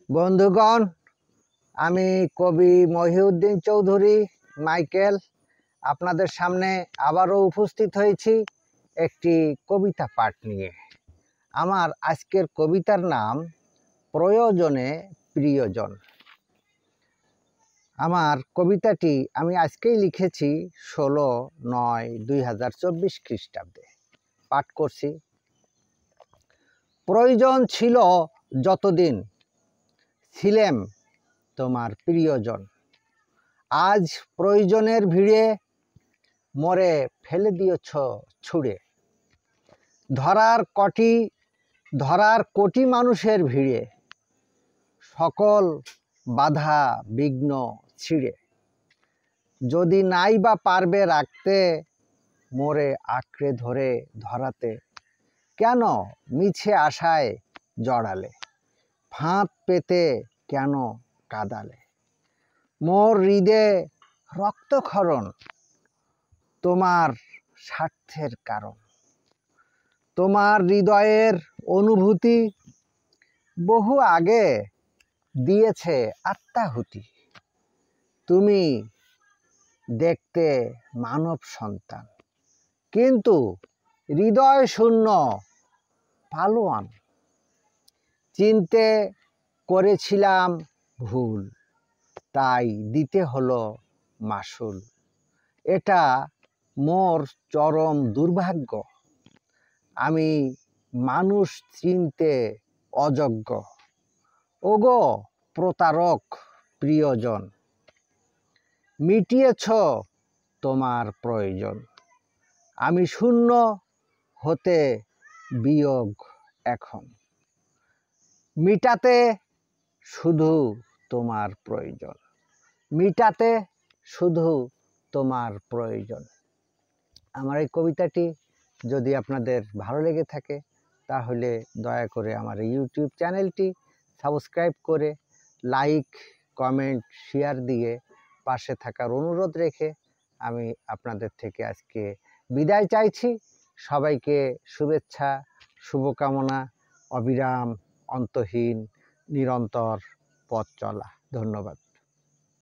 বন্ধুগণ, আমি কবি মহিউদ্দিন চৌধুরী মাইকেল আপনাদের সামনে আবারও উপস্থিত হয়েছি একটি কবিতা পাঠ নিয়ে। আমার আজকের কবিতার নাম প্রয়োজনে প্রিয়জন। আমার কবিতাটি আমি আজকেই লিখেছি 16/9/2024 খ্রিস্টাব্দে। পাঠ করছি। প্রয়োজন ছিল যতদিন ছিলেম তোমার প্রিয়জন, আজ প্রয়োজনের ভিড়ে মরে ফেলে দিয়েছ ছুঁড়ে। ধরার কোটি মানুষের ভিড়ে সকল বাধা বিঘ্ন ছিঁড়ে। যদি নাই বা পারবে রাখতে মোরে আঁকড়ে ধরে ধরাতে, কেন মিছে আশায় জড়ালে, ফাঁদ পেতে কেন কাঁদালে। মোর হৃদয়ে রক্তক্ষরণ তোমার স্বার্থের কারণ। তোমার হৃদয়ের অনুভূতি বহু আগে দিয়েছে আত্মাহুতি। তুমি দেখতে মানব সন্তান, কিন্তু হৃদয় শূন্য পালোয়ান। চিনতে করেছিলাম ভুল, তাই দিতে হলো মাসুল। এটা মোর চরম দুর্ভাগ্য, আমি মানুষ চিনতে অযোগ্য। ওগো প্রতারক প্রিয়জন, মিটিয়েছ তোমার প্রয়োজন। আমি শূন্য হতে বিয়োগ এখন, মিটাতে শুধু তোমার প্রয়োজন, মিটাতে শুধু তোমার প্রয়োজন। আমার এই কবিতাটি যদি আপনাদের ভালো লেগে থাকে তাহলে দয়া করে আমার এই ইউটিউব চ্যানেলটি সাবস্ক্রাইব করে লাইক, কমেন্ট, শেয়ার দিয়ে পাশে থাকার অনুরোধ রেখে আমি আপনাদের থেকে আজকে বিদায় চাইছি। সবাইকে শুভেচ্ছা, শুভকামনা, অবিরাম অন্তহীন নিরন্তর পথ চলা। ধন্যবাদ।